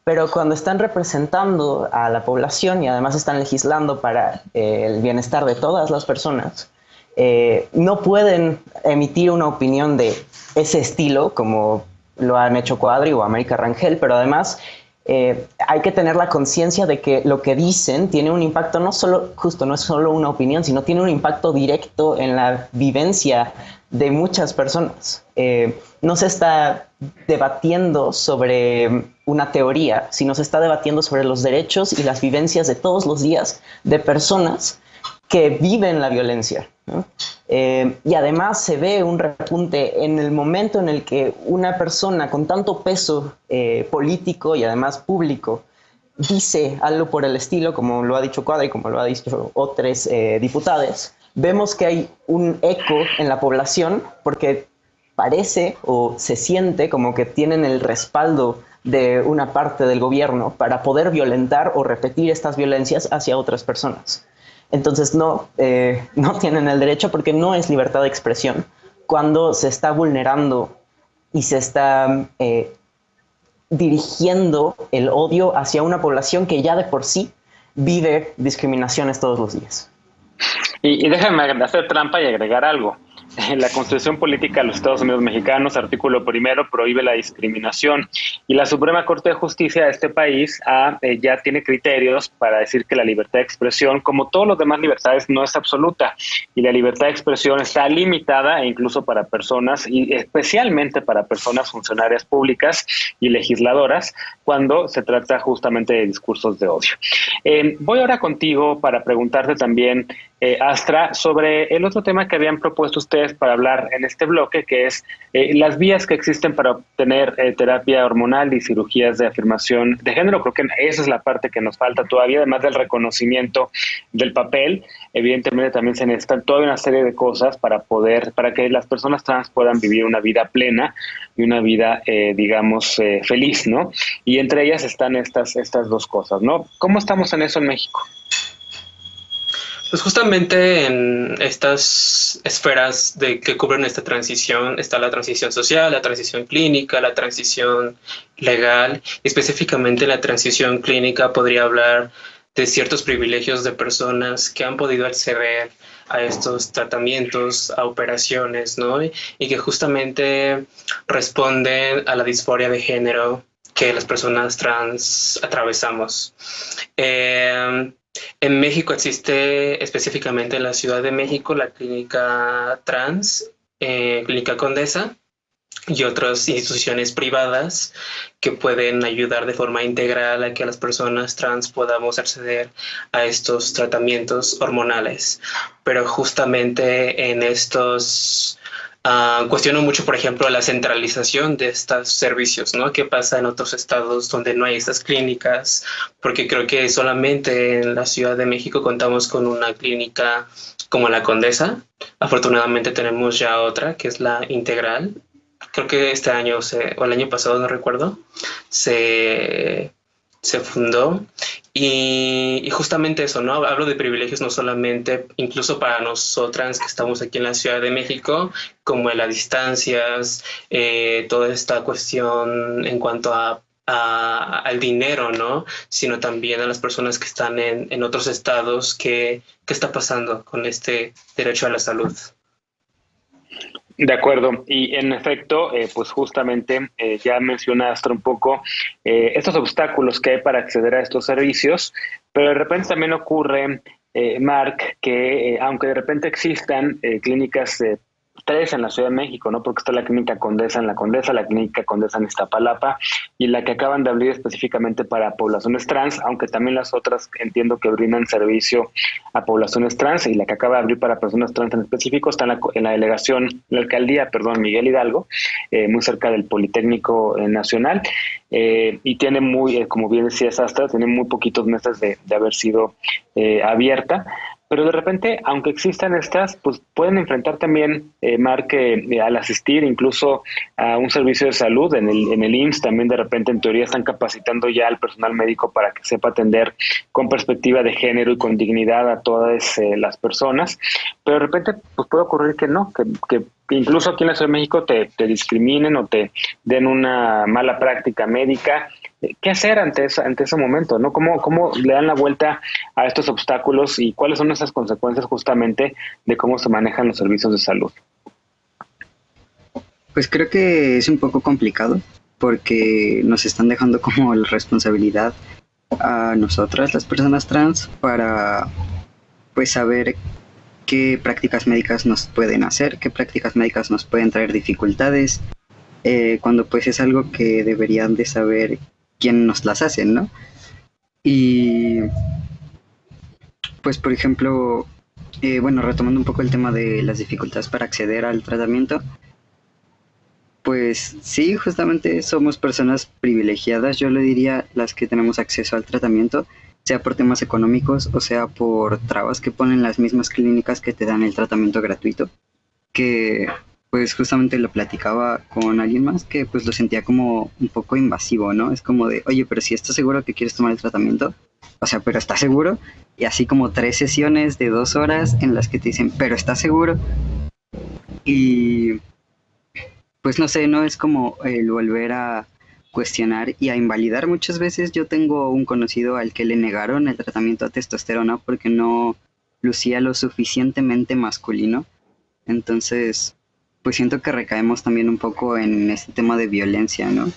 pero cuando están representando a la población y además están legislando para el bienestar de todas las personas, no pueden emitir una opinión de ese estilo como lo han hecho Cuadri o América Rangel, pero además hay que tener la conciencia de que lo que dicen tiene un impacto, no es solo una opinión, sino tiene un impacto directo en la vivencia de muchas personas. No se está debatiendo sobre una teoría, sino se está debatiendo sobre los derechos y las vivencias de todos los días de personas que viven la violencia, ¿no? Y además se ve un repunte en el momento en el que una persona con tanto peso político y además público dice algo por el estilo, como lo ha dicho Cuadri, como lo ha dicho otros diputados. Vemos que hay un eco en la población porque parece o se siente como que tienen el respaldo de una parte del gobierno para poder violentar o repetir estas violencias hacia otras personas. Entonces no tienen el derecho porque no es libertad de expresión cuando se está vulnerando y se está dirigiendo el odio hacia una población que ya de por sí vive discriminaciones todos los días. Y déjame hacer trampa y agregar algo. La Constitución Política de los Estados Unidos Mexicanos, artículo 1, prohíbe la discriminación, y la Suprema Corte de Justicia de este país ya tiene criterios para decir que la libertad de expresión, como todas las demás libertades, no es absoluta, y la libertad de expresión está limitada e incluso para personas, y especialmente para personas funcionarias públicas y legisladoras, cuando se trata justamente de discursos de odio. Voy ahora contigo para preguntarte también, Astra, sobre el otro tema que habían propuesto ustedes para hablar en este bloque, que es las vías que existen para obtener terapia hormonal y cirugías de afirmación de género. Creo que esa es la parte que nos falta todavía, además del reconocimiento del papel. Evidentemente también se necesitan toda una serie de cosas para que las personas trans puedan vivir una vida plena y una vida, digamos, feliz, ¿no? Y entre ellas están estas dos cosas, ¿no? ¿Cómo estamos en eso en México? Pues justamente en estas esferas que cubren esta transición está la transición social, la transición clínica, la transición legal. Específicamente la transición clínica podría hablar de ciertos privilegios de personas que han podido acceder a estos tratamientos, a operaciones, ¿no? Y que justamente responden a la disforia de género que las personas trans atravesamos. En México existe, específicamente en la Ciudad de México, la Clínica Trans, Clínica Condesa, y otras instituciones privadas que pueden ayudar de forma integral a que las personas trans podamos acceder a estos tratamientos hormonales. Pero justamente en estos... cuestiono mucho, por ejemplo, la centralización de estos servicios, ¿no? ¿Qué pasa en otros estados donde no hay estas clínicas? Porque creo que solamente en la Ciudad de México contamos con una clínica como la Condesa. Afortunadamente tenemos ya otra, que es la Integral. Creo que este año, o el año pasado, no recuerdo, se fundó. Y justamente eso, ¿no? Hablo de privilegios no solamente, incluso para nosotras que estamos aquí en la Ciudad de México, como en las distancias, toda esta cuestión en cuanto al dinero, ¿no? Sino también a las personas que están en otros estados. ¿Qué está pasando con este derecho a la salud? De acuerdo, y en efecto, pues justamente ya mencionaste un poco estos obstáculos que hay para acceder a estos servicios, pero de repente también ocurre, Marc, que aunque de repente existan clínicas, tres en la Ciudad de México, ¿no? Porque está la Clínica Condesa en la Condesa, la Clínica Condesa en Iztapalapa y la que acaban de abrir específicamente para poblaciones trans, aunque también las otras entiendo que brindan servicio a poblaciones trans, y la que acaba de abrir para personas trans en específico está en la delegación, la alcaldía, perdón, Miguel Hidalgo, muy cerca del Politécnico Nacional, y tiene como bien decía Astra, tiene muy poquitos meses de haber sido abierta. Pero de repente, aunque existan estas, pues pueden enfrentar también, Marc, al asistir incluso a un servicio de salud en el IMSS, también de repente en teoría están capacitando ya al personal médico para que sepa atender con perspectiva de género y con dignidad a todas las personas, pero de repente pues puede ocurrir que no, que incluso aquí en la Ciudad de México te discriminen o te den una mala práctica médica. ¿Qué hacer ante ese momento, ¿no? ¿Cómo le dan la vuelta a estos obstáculos y cuáles son esas consecuencias justamente de cómo se manejan los servicios de salud? Pues creo que es un poco complicado porque nos están dejando como la responsabilidad a nosotras, las personas trans, para pues saber qué prácticas médicas nos pueden hacer, qué prácticas médicas nos pueden traer dificultades, cuando pues es algo que deberían de saber quién nos las hace, ¿no? Y pues por ejemplo, bueno, retomando un poco el tema de las dificultades para acceder al tratamiento, pues sí, justamente somos personas privilegiadas, yo le diría, las que tenemos acceso al tratamiento, sea por temas económicos o sea por trabas que ponen las mismas clínicas que te dan el tratamiento gratuito, que pues justamente lo platicaba con alguien más que pues lo sentía como un poco invasivo, ¿no? Es como de, oye, pero si estás seguro que quieres tomar el tratamiento, o sea, pero ¿estás seguro? Y así como 3 sesiones de 2 horas en las que te dicen, pero ¿estás seguro? Y pues no sé, no es como el volver a cuestionar y a invalidar muchas veces. Yo tengo un conocido al que le negaron el tratamiento a testosterona porque no lucía lo suficientemente masculino. Entonces, pues siento que recaemos también un poco en este tema de violencia, ¿no?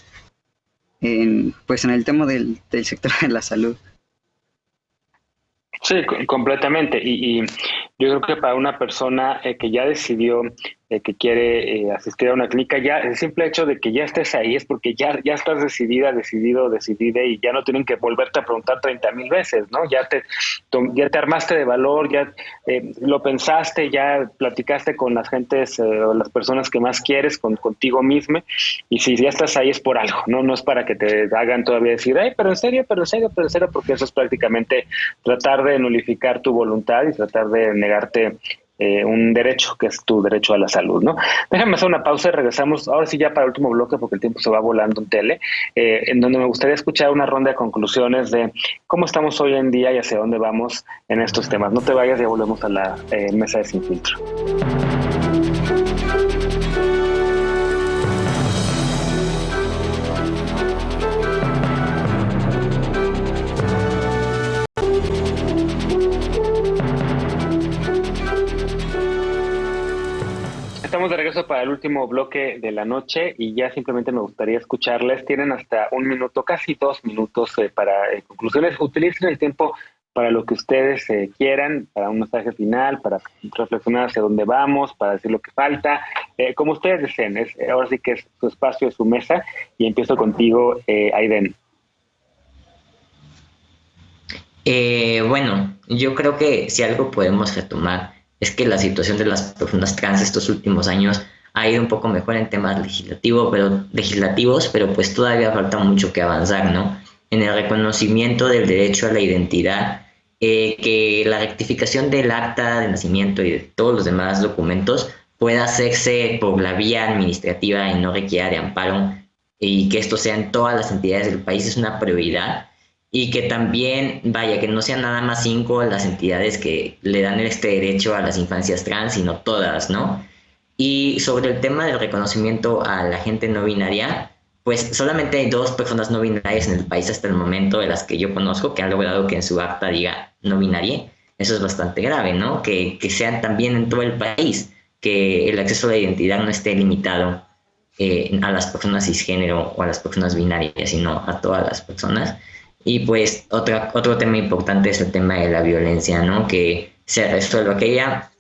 Pues en el tema del sector de la salud. Sí, completamente. Y yo creo que para una persona que ya decidió que quiere asistir a una clínica, ya el simple hecho de que ya estés ahí es porque ya estás decidida y ya no tienen que volverte a preguntar 30,000 veces, ¿no? Ya te armaste de valor, ya lo pensaste, ya platicaste con las gentes o las personas que más quieres, contigo mismo, y si ya estás ahí es por algo, ¿no? No es para que te hagan todavía decir, ay, pero en serio, porque eso es prácticamente tratar de nulificar tu voluntad y tratar de negarte un derecho, que es tu derecho a la salud, ¿no? Déjame hacer una pausa y regresamos, ahora sí ya para el último bloque, porque el tiempo se va volando en tele, en donde me gustaría escuchar una ronda de conclusiones de cómo estamos hoy en día y hacia dónde vamos en estos temas. No te vayas, ya volvemos a la mesa de Sin Filtro. Estamos de regreso para el último bloque de la noche y ya simplemente me gustaría escucharles. Tienen hasta 1 minuto, casi 2 minutos para conclusiones. Utilicen el tiempo para lo que ustedes quieran, para un mensaje final, para reflexionar hacia dónde vamos, para decir lo que falta, como ustedes deseen. Ahora sí que es su espacio, es su mesa, y empiezo contigo, Aiden. Bueno, yo creo que si algo podemos retomar es que la situación de las personas trans estos últimos años ha ido un poco mejor en temas legislativos, pero pues todavía falta mucho que avanzar, ¿no? En el reconocimiento del derecho a la identidad, que la rectificación del acta de nacimiento y de todos los demás documentos pueda hacerse por la vía administrativa y no requiera de amparo, y que esto sea en todas las entidades del país es una prioridad. Y que también, vaya, que no sean nada más 5 las entidades que le dan este derecho a las infancias trans, sino todas, ¿no? Y sobre el tema del reconocimiento a la gente no binaria, pues solamente hay 2 personas no binarias en el país hasta el momento, de las que yo conozco, que han logrado que en su acta diga no binaria. Eso es bastante grave, ¿no? Que sean también en todo el país, que el acceso a la identidad no esté limitado a las personas cisgénero o a las personas binarias, sino a todas las personas. Y pues otro tema importante es el tema de la violencia, ¿no? Que se resuelva, que haya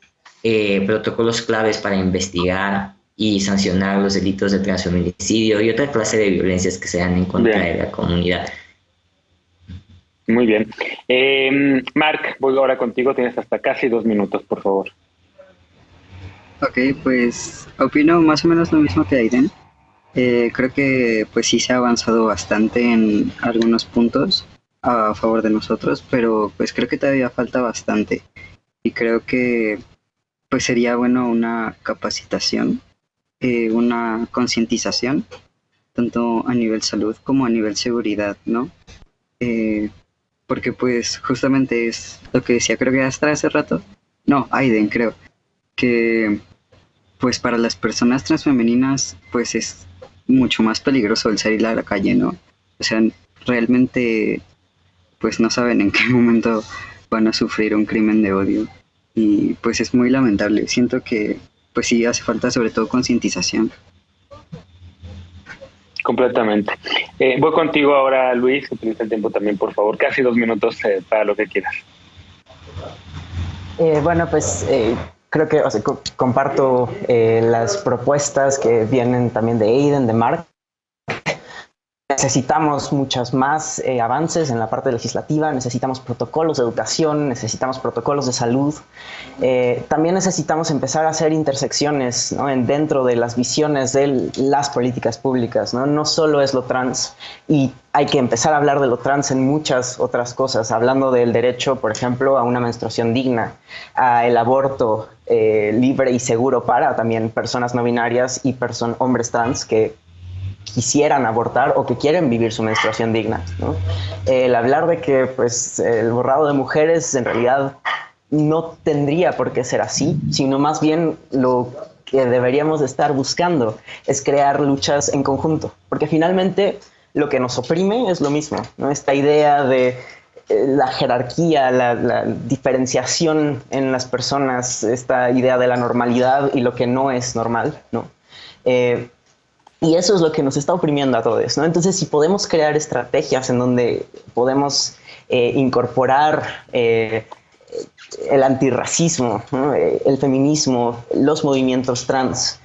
protocolos claves para investigar y sancionar los delitos de transfeminicidio y otra clase de violencias que se dan en contra de la comunidad. Muy bien. Marc, voy ahora contigo, tienes hasta casi 2 minutos, por favor. Ok, pues opino más o menos lo mismo que Aiden. Creo que pues sí se ha avanzado bastante en algunos puntos a favor de nosotros, pero pues creo que todavía falta bastante y creo que pues sería bueno una capacitación, una concientización, tanto a nivel salud como a nivel seguridad, ¿no? Porque pues justamente es lo que decía, creo que hasta hace rato, no, Aiden creo, que pues para las personas transfemeninas pues es mucho más peligroso el salir a la calle, ¿no? O sea, realmente pues no saben en qué momento van a sufrir un crimen de odio y pues es muy lamentable. Siento que pues sí hace falta sobre todo concientización. Completamente. Voy contigo ahora, Luis, utiliza el tiempo también, por favor, casi 2 minutos para lo que quieras. Bueno, pues creo que comparto las propuestas que vienen también de Aiden, de Marc. Necesitamos muchos más avances en la parte legislativa, necesitamos protocolos de educación, necesitamos protocolos de salud. También necesitamos empezar a hacer intersecciones, ¿no? Dentro de las visiones de las políticas públicas, ¿no? No solo es lo trans, y hay que empezar a hablar de lo trans en muchas otras cosas, hablando del derecho, por ejemplo, a una menstruación digna, al aborto libre y seguro para también personas no binarias y hombres trans que quisieran abortar o que quieren vivir su menstruación digna, ¿no? El hablar de que pues, el borrado de mujeres en realidad no tendría por qué ser así, sino más bien lo que deberíamos de estar buscando es crear luchas en conjunto, porque finalmente lo que nos oprime es lo mismo, ¿no? Esta idea de la jerarquía, la diferenciación en las personas, esta idea de la normalidad y lo que no es normal, ¿no? Y eso es lo que nos está oprimiendo a todos, ¿no? Entonces, si podemos crear estrategias en donde podemos incorporar el antirracismo, ¿no? El feminismo, los movimientos trans,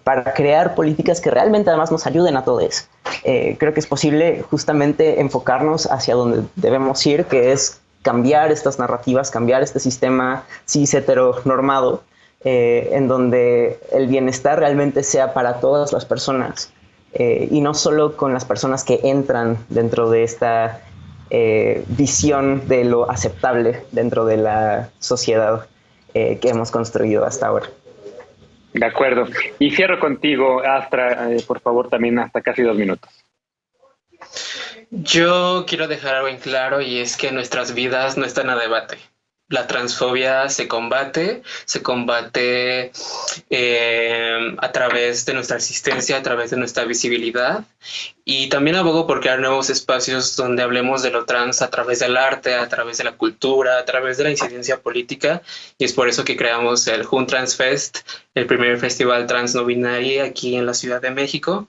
para crear políticas que realmente además nos ayuden a todos. Creo que es posible justamente enfocarnos hacia donde debemos ir, que es cambiar estas narrativas, cambiar este sistema cis heteronormado, en donde el bienestar realmente sea para todas las personas, y no solo con las personas que entran dentro de esta visión de lo aceptable dentro de la sociedad que hemos construido hasta ahora. De acuerdo. Y cierro contigo, Astra, por favor, también hasta casi 2 minutos. Yo quiero dejar algo en claro, y es que nuestras vidas no están a debate. La transfobia se combate a través de nuestra existencia, a través de nuestra visibilidad, y también abogo por crear nuevos espacios donde hablemos de lo trans a través del arte, a través de la cultura, a través de la incidencia política, y es por eso que creamos el Jun Trans Fest, el primer festival trans no binario aquí en la Ciudad de México.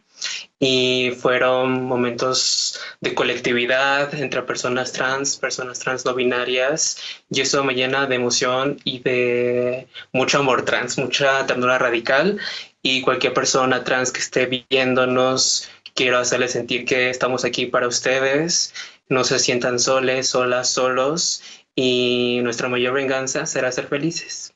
Y fueron momentos de colectividad entre personas trans no binarias, y eso me llena de emoción y de mucho amor trans, mucha ternura radical. Y cualquier persona trans que esté viéndonos, quiero hacerles sentir que estamos aquí para ustedes. No se sientan solas, solos, y nuestra mayor venganza será ser felices.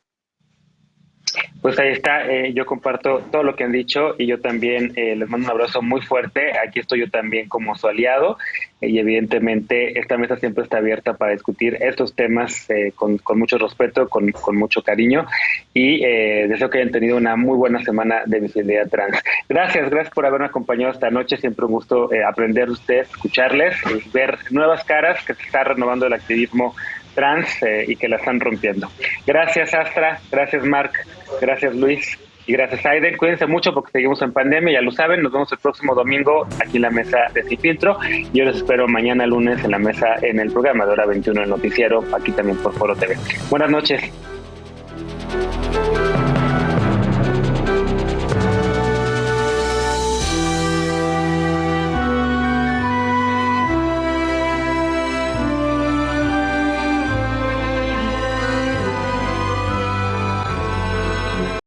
Pues ahí está, yo comparto todo lo que han dicho, y yo también les mando un abrazo muy fuerte. Aquí estoy yo también como su aliado, y evidentemente esta mesa siempre está abierta para discutir estos temas con mucho respeto, con mucho cariño, y deseo que hayan tenido una muy buena semana de visibilidad trans. Gracias por haberme acompañado esta noche. Siempre un gusto aprender de ustedes, escucharles, ver nuevas caras que se está renovando el activismo trans y que la están rompiendo. Gracias, Astra, gracias, Marc, gracias, Luis, y gracias, Aiden. Cuídense mucho porque seguimos en pandemia, ya lo saben. Nos vemos el próximo domingo aquí en la mesa de Sin Filtro, y yo les espero mañana lunes en la mesa, en el programa de Hora 21, el noticiero, aquí también por Foro TV. Buenas noches.